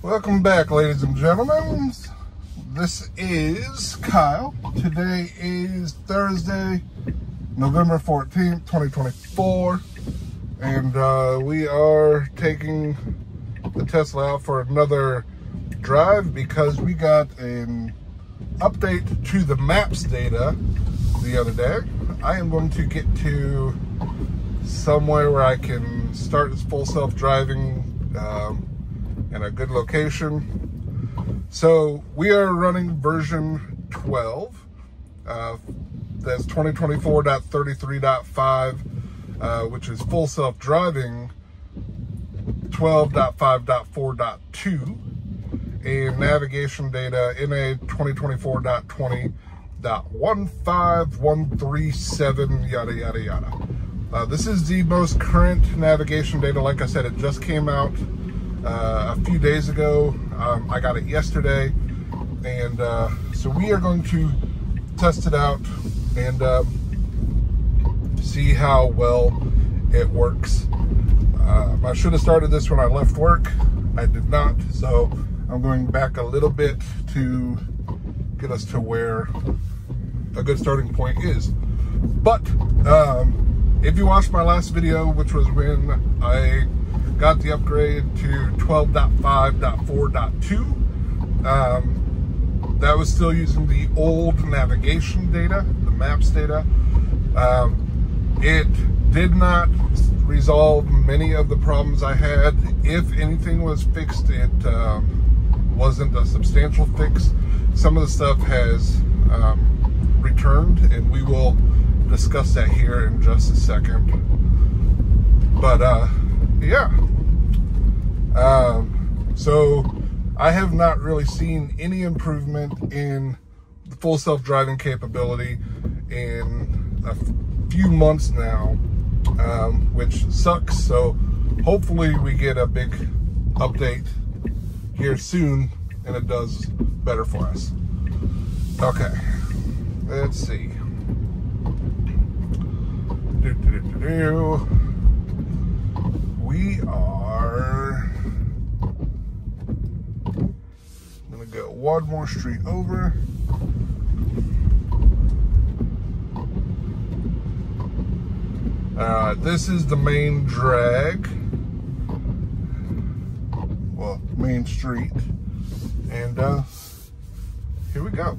Welcome back, ladies and gentlemen. This is Kyle. Today is Thursday, November 14th, 2024. And we are taking the Tesla out for another drive because we got an update to the maps data the other day. I am going to get to somewhere where I can start this full self-driving in a good location. So we are running version 12. That's 2024.33.5, which is full self-driving 12.5.4.2, and navigation data NA 2024.20.15137, yada yada yada. This is the most current navigation data. Like I said, it just came out a few days ago. I got it yesterday, and so we are going to test it out and see how well it works. I should have started this when I left work. I did not, so I'm going back a little bit to get us to where a good starting point is. But if you watched my last video, which was when I got the upgrade to 12.5.4.2, that was still using the old navigation data, the maps data. It did not resolve many of the problems I had. If anything was fixed, it wasn't a substantial fix. Some of the stuff has returned, and we will discuss that here in just a second. But yeah, so I have not really seen any improvement in the full self-driving capability in a few months now, which sucks. So hopefully we get a big update here soon and it does better for us. Okay, let's see. We are gonna go one more street over. This is the main drag, well, main street, and here we go.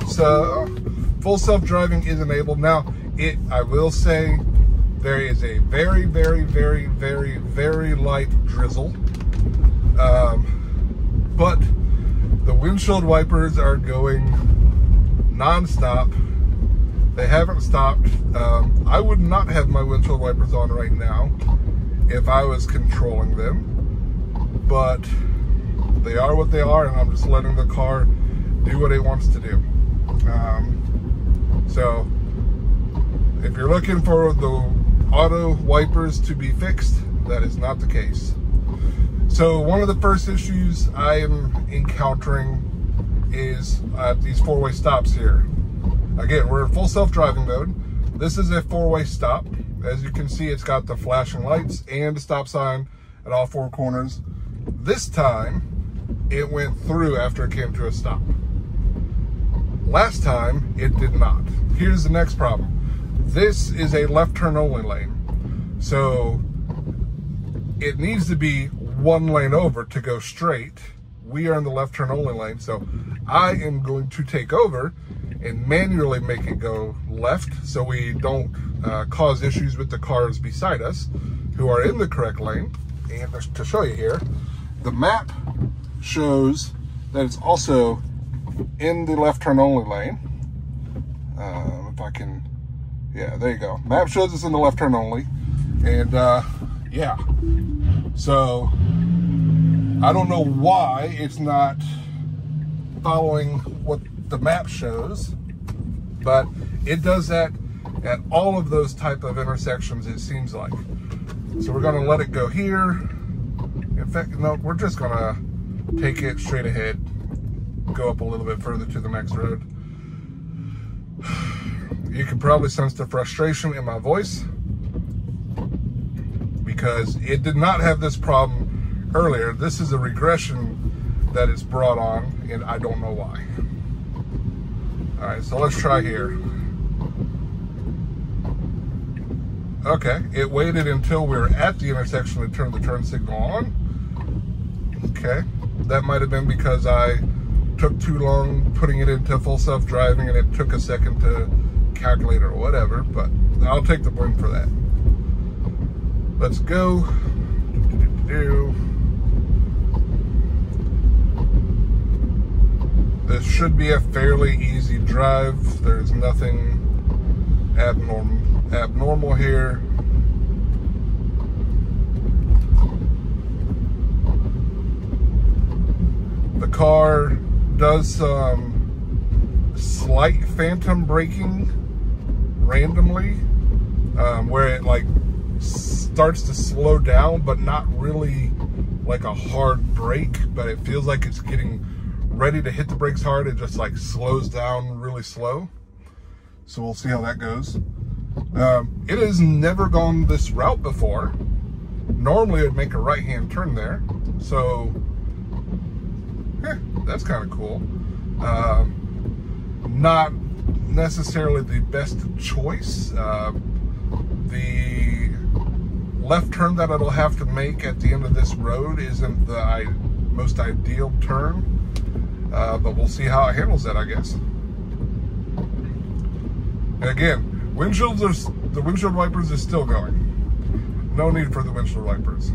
So full self-driving is enabled now. I will say there is a very, very, very, very, very light drizzle, but the windshield wipers are going non-stop. They haven't stopped. I would not have my windshield wipers on right now if I was controlling them, but they are what they are, and I'm just letting the car do what it wants to do. So if you're looking for the auto wipers to be fixed, that is not the case. So one of the first issues I am encountering is these four-way stops here. Again, we're in full self-driving mode. This is a four-way stop. As you can see, it's got the flashing lights and a stop sign at all four corners. This time, it went through after it came to a stop. Last time, it did not. Here's the next problem. This is a left turn only lane. So it needs to be one lane over to go straight. We are in the left turn only lane. So I am going to take over and manually make it go left so we don't cause issues with the cars beside us who are in the correct lane. And to show you here, the map shows that it's also in the left turn only lane. If I can, yeah, there you go. Map shows it's in the left turn only. And yeah, so I don't know why it's not following what the map shows, but it does that at all of those type of intersections, it seems like. So we're gonna let it go here. In fact, no, we're just gonna take it straight ahead, go up a little bit further to the next road. You can probably sense the frustration in my voice because it did not have this problem earlier, this is a regression that is brought on, and I don't know why. All right, so let's try here. Okay, it waited until we were at the intersection to turn the turn signal on. Okay, that might have been because I took too long putting it into full self-driving and it took a second to calculate or whatever, but I'll take the blame for that. Let's go. This should be a fairly easy drive. There's nothing abnormal here. The car does some slight phantom braking randomly, where it like starts to slow down, but not really like a hard brake, but it feels like it's getting ready to hit the brakes hard. It just like slows down really slow. So we'll see how that goes. It has never gone this route before. Normally it'd make a right-hand turn there. So, that's kind of cool. Not necessarily the best choice. The left turn that it'll have to make at the end of this road isn't the most ideal turn. But we'll see how it handles that, I guess. And again, the windshield wipers is still going. No need for the windshield wipers.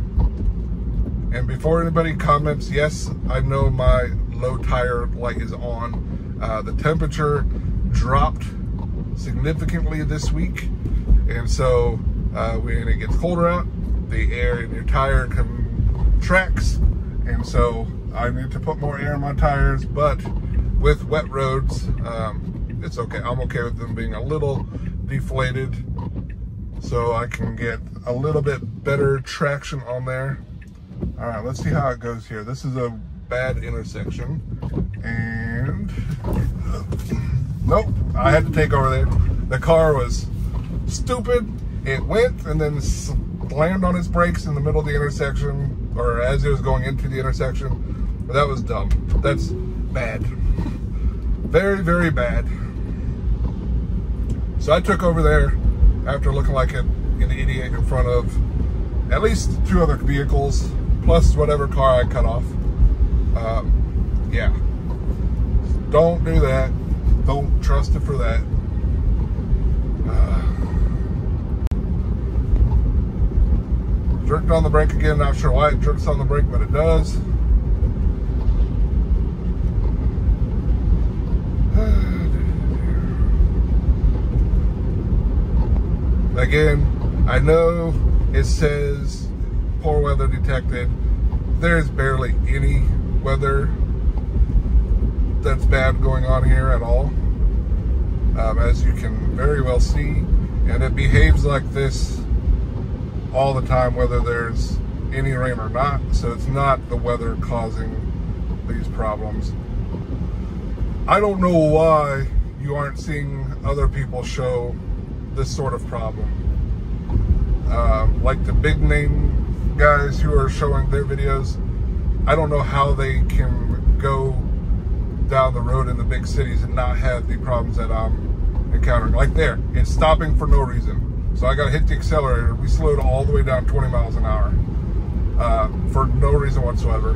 And before anybody comments, yes, I know my low tire light is on. The temperature dropped significantly this week. And so when it gets colder out, the air in your tire contracts. And so I need to put more air in my tires, but with wet roads, it's okay. I'm okay with them being a little deflated so I can get a little bit better traction on there. All right, let's see how it goes here. This is a bad intersection, and nope, I had to take over there. The car was stupid. It went and then slammed on its brakes in the middle of the intersection, or as it was going into the intersection. But that was dumb. That's bad. Very, very bad. So I took over there after looking like an idiot in front of at least 2 other vehicles, plus whatever car I cut off. Yeah. Don't do that. Don't trust it for that. Jerked on the brake again. Not sure why it jerks on the brake, but it does. Again, I know it says poor weather detected. There's barely any weather that's bad going on here at all, as you can very well see, and it behaves like this all the time, whether there's any rain or not. So it's not the weather causing these problems. I don't know why you aren't seeing other people show this sort of problem. Like the big name guys who are showing their videos, I don't know how they can go down the road in the big cities and not have the problems that I'm encountering. Like there, it's stopping for no reason. So I gotta hit the accelerator. We slowed all the way down 20 miles an hour for no reason whatsoever.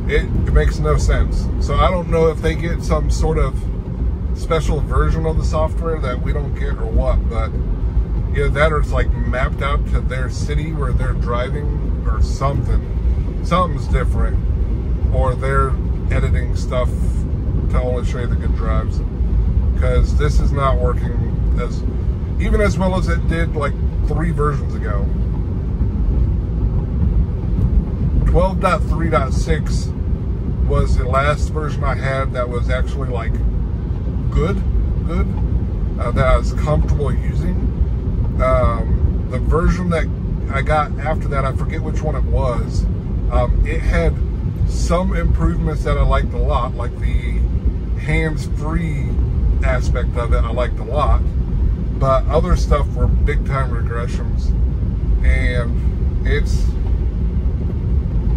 It makes no sense. So I don't know if they get some sort of special version of the software that we don't get or what, but either that or it's like mapped out to their city where they're driving or something. Something's different. Or they're editing stuff to only show you the good drives. Because this is not working even as well as it did like 3 versions ago. 12.3.6 was the last version I had that was actually like good, that I was comfortable using. The version that I got after that, I forget which one it was, it had some improvements that I liked a lot, like the hands-free aspect of it I liked a lot. but other stuff were big time regressions, and it's,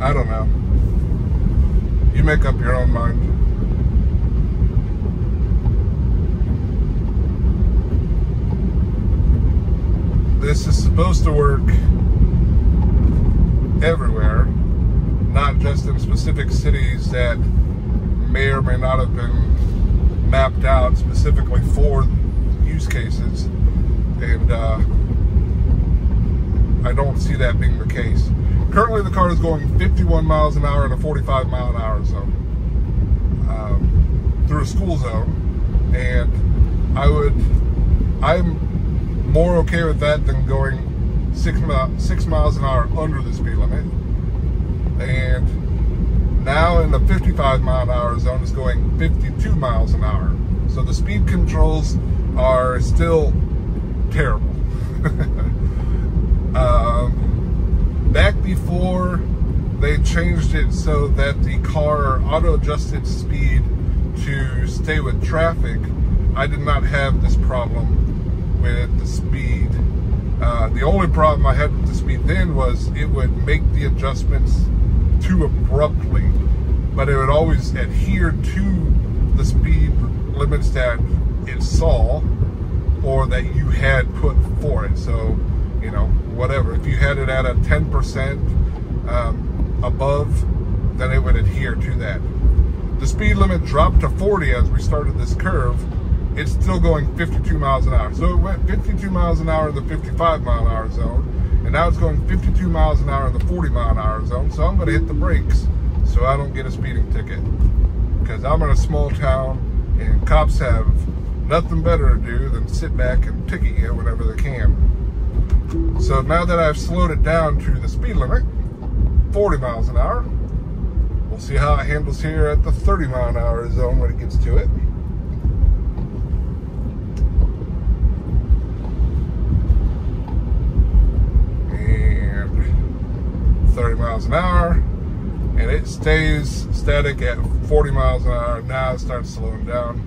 I don't know. You make up your own mind. This is supposed to work everywhere, not just in specific cities that may or may not have been mapped out specifically for use cases, and I don't see that being the case. Currently the car is going 51 miles an hour in a 45 mile an hour zone through a school zone, and I'm more okay with that than going 6 miles an hour under the speed limit. And now in the 55 mile an hour zone is going 52 miles an hour. So the speed controls are still terrible. Back before they changed it so that the car auto-adjusted speed to stay with traffic, I did not have this problem with the speed. The only problem I had with the speed then was it would make the adjustments too abruptly, but it would always adhere to the speed limits that it saw or that you had put for it. So, you know, whatever. If you had it at a 10% above, then it would adhere to that. The speed limit dropped to 40 as we started this curve. It's still going 52 miles an hour. So it went 52 miles an hour in the 55 mile an hour zone, and now it's going 52 miles an hour in the 40 mile an hour zone. So I'm gonna hit the brakes so I don't get a speeding ticket, because I'm in a small town and cops have nothing better to do than sit back and ticket you whenever they can. So now that I've slowed it down to the speed limit, 40 miles an hour, we'll see how it handles here at the 30 mile an hour zone when it gets to it. And 30 miles an hour, and it stays static at 40 miles an hour. Now it starts slowing down.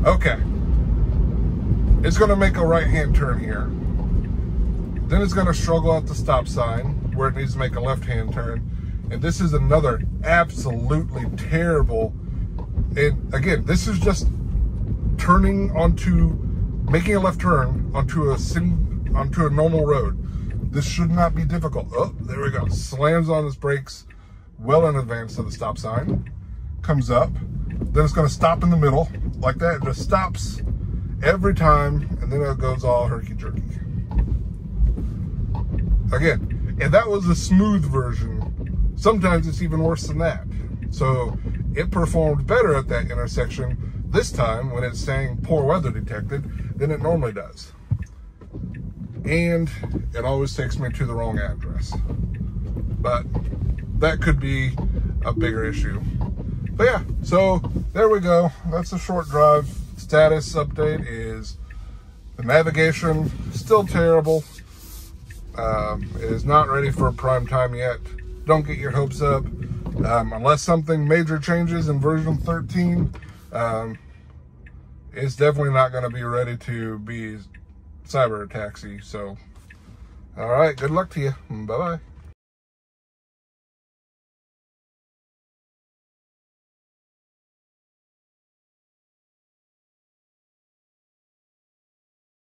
Okay. It's going to make a right-hand turn here. Then it's going to struggle at the stop sign where it needs to make a left-hand turn. And this is another absolutely terrible. And again, this is just making a left turn onto a normal road. This should not be difficult. Oh, there we go. Slams on his brakes well in advance of the stop sign. Comes up. Then it's going to stop in the middle like that. It just stops every time, and then it goes all herky-jerky. Again, and that was a smooth version. Sometimes it's even worse than that. So it performed better at that intersection this time when it's saying poor weather detected than it normally does. And it always takes me to the wrong address. But that could be a bigger issue. But yeah, so there we go. That's a short drive. Status update is the navigation still terrible. It is not ready for prime time yet. Don't get your hopes up. Unless something major changes in version 13, it's definitely not going to be ready to be cyber taxi. So, all right, good luck to you. Bye-bye.